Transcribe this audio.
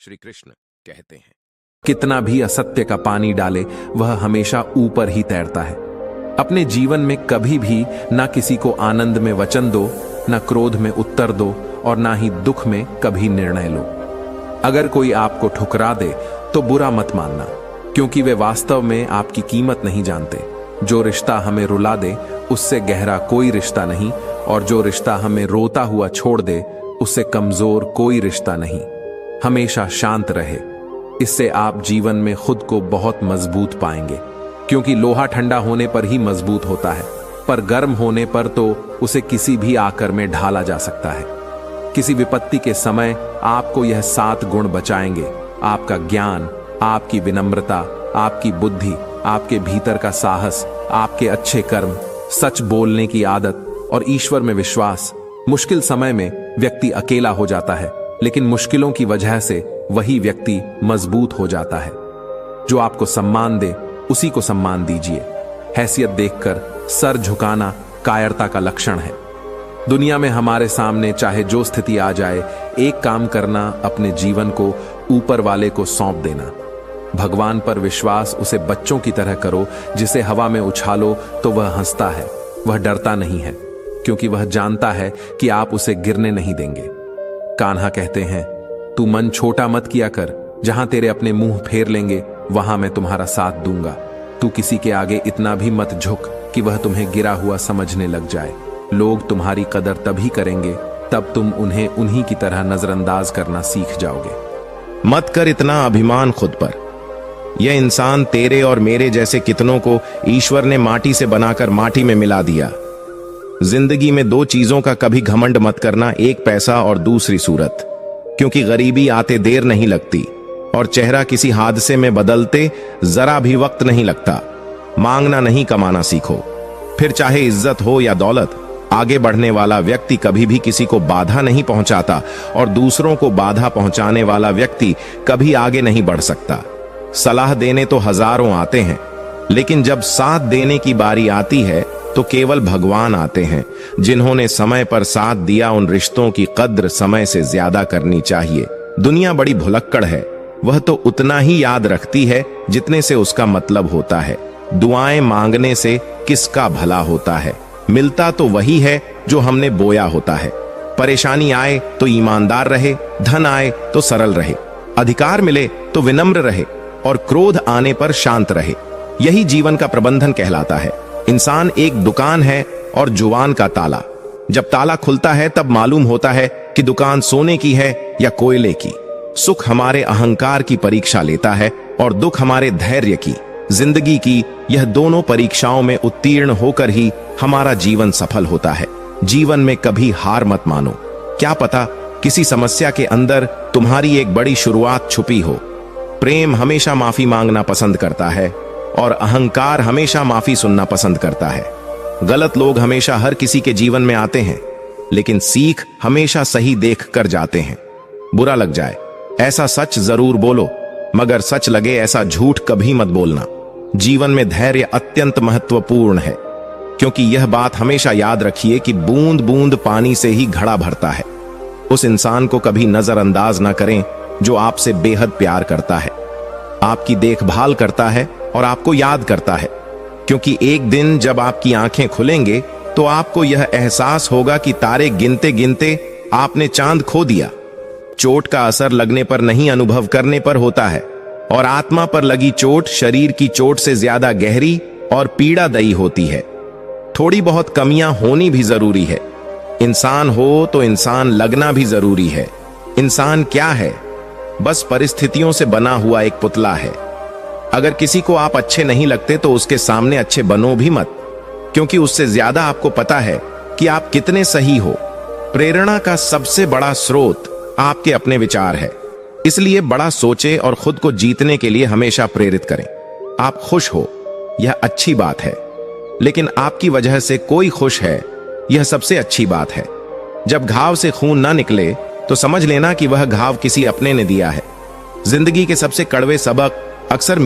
श्री कृष्ण कहते हैं, कितना भी असत्य का पानी डाले वह हमेशा ऊपर ही तैरता है। अपने जीवन में कभी भी ना किसी को आनंद में वचन दो, ना क्रोध में उत्तर दो और ना ही दुख में कभी निर्णय लो। अगर कोई आपको ठुकरा दे तो बुरा मत मानना, क्योंकि वे वास्तव में आपकी कीमत नहीं जानते। जो रिश्ता हमें रुला दे उससे गहरा कोई रिश्ता नहीं, और जो रिश्ता हमें रोता हुआ छोड़ दे उससे कमजोर कोई रिश्ता नहीं। हमेशा शांत रहे, इससे आप जीवन में खुद को बहुत मजबूत पाएंगे, क्योंकि लोहा ठंडा होने पर ही मजबूत होता है, पर गर्म होने पर तो उसे किसी भी आकर में ढाला जा सकता है। किसी विपत्ति के समय आपको यह 7 गुण बचाएंगे: आपका ज्ञान, आपकी विनम्रता, आपकी बुद्धि, आपके भीतर का साहस, आपके अच्छे कर्म, सच बोलने की आदत और ईश्वर में विश्वास। मुश्किल समय में व्यक्ति अकेला हो जाता है, लेकिन मुश्किलों की वजह से वही व्यक्ति मजबूत हो जाता है। जो आपको सम्मान दे उसी को सम्मान दीजिए। हैसियत देखकर सर झुकाना कायरता का लक्षण है। दुनिया में हमारे सामने चाहे जो स्थिति आ जाए, एक काम करना, अपने जीवन को ऊपर वाले को सौंप देना। भगवान पर विश्वास उसे बच्चों की तरह करो, जिसे हवा में उछालो तो वह हंसता है। वह डरता नहीं है, क्योंकि वह जानता है कि आप उसे गिरने नहीं देंगे। कान्हा कहते हैं, तू मन छोटा मत किया कर, जहां तेरे अपने मुंह फेर लेंगे वहां मैं तुम्हारा साथ दूंगा। तू किसी के आगे इतना भी मत झुक कि वह तुम्हें गिरा हुआ समझने लग जाए। लोग तुम्हारी कदर तभी करेंगे तब तुम उन्हें उन्हीं की तरह नजरअंदाज करना सीख जाओगे। मत कर इतना अभिमान खुद पर। यह इंसान तेरे और मेरे जैसे कितनों को ईश्वर ने माटी से बनाकर माटी में मिला दिया। जिंदगी में 2 चीजों का कभी घमंड मत करना, एक पैसा और दूसरी सूरत, क्योंकि गरीबी आते देर नहीं लगती और चेहरा किसी हादसे में बदलते जरा भी वक्त नहीं लगता। मांगना नहीं, कमाना सीखो। फिर चाहे इज्जत हो या दौलत, आगे बढ़ने वाला व्यक्ति कभी भी किसी को बाधा नहीं पहुंचाता और दूसरों को बाधा पहुंचाने वाला व्यक्ति कभी आगे नहीं बढ़ सकता। सलाह देने तो हजारों आते हैं, लेकिन जब साथ देने की बारी आती है तो केवल भगवान आते हैं। जिन्होंने समय पर साथ दिया, उन रिश्तों की कद्र समय से ज्यादा करनी चाहिए। दुनिया बड़ी भुलक्कड़ है, वह तो उतना ही याद रखती है जितने से उसका मतलब होता है। दुआएं मांगने से किसका भला होता है? मिलता तो वही है जो हमने बोया होता है। परेशानी आए तो ईमानदार रहे, धन आए तो सरल रहे, अधिकार मिले तो विनम्र रहे और क्रोध आने पर शांत रहे। यही जीवन का प्रबंधन कहलाता है। इंसान एक दुकान है और जुबान का ताला। जब ताला खुलता है तब मालूम होता है कि दुकान सोने की है या कोयले की। सुख हमारे अहंकार की परीक्षा लेता है और दुख हमारे धैर्य की। जिंदगी की यह दोनों परीक्षाओं में उत्तीर्ण होकर ही हमारा जीवन सफल होता है। जीवन में कभी हार मत मानो। क्या पता किसी समस्या के अंदर तुम्हारी एक बड़ी शुरुआत छुपी हो। प्रेम हमेशा माफी मांगना पसंद करता है और अहंकार हमेशा माफी सुनना पसंद करता है। गलत लोग हमेशा हर किसी के जीवन में आते हैं, लेकिन सीख हमेशा सही देख कर जाते हैं। बुरा लग जाए ऐसा सच जरूर बोलो, मगर सच लगे ऐसा झूठ कभी मत बोलना। जीवन में धैर्य अत्यंत महत्वपूर्ण है, क्योंकि यह बात हमेशा याद रखिए कि बूंद बूंद पानी से ही घड़ा भरता है। उस इंसान को कभी नजरअंदाज ना करें जो आपसे बेहद प्यार करता है, आपकी देखभाल करता है और आपको याद करता है। क्योंकि एक दिन जब आपकी आंखें खुलेंगे तो आपको यह एहसास होगा कि तारे गिनते गिनते आपने चांद खो दिया। चोट का असर लगने पर नहीं, अनुभव करने पर होता है, और आत्मा पर लगी चोट शरीर की चोट से ज्यादा गहरी और पीड़ादायी होती है। थोड़ी बहुत कमियां होनी भी जरूरी है। इंसान हो तो इंसान लगना भी जरूरी है। इंसान क्या है? बस परिस्थितियों से बना हुआ एक पुतला है। अगर किसी को आप अच्छे नहीं लगते तो उसके सामने अच्छे बनो भी मत, क्योंकि उससे ज्यादा आपको पता है कि आप कितने सही हो। प्रेरणा का सबसे बड़ा स्रोत आपके अपने विचार है, इसलिए बड़ा सोचे और खुद को जीतने के लिए हमेशा प्रेरित करें। आप खुश हो, यह अच्छी बात है, लेकिन आपकी वजह से कोई खुश है, यह सबसे अच्छी बात है। जब घाव से खून ना निकले तो समझ लेना कि वह घाव किसी अपने ने दिया है। जिंदगी के सबसे कड़वे सबक अक्सर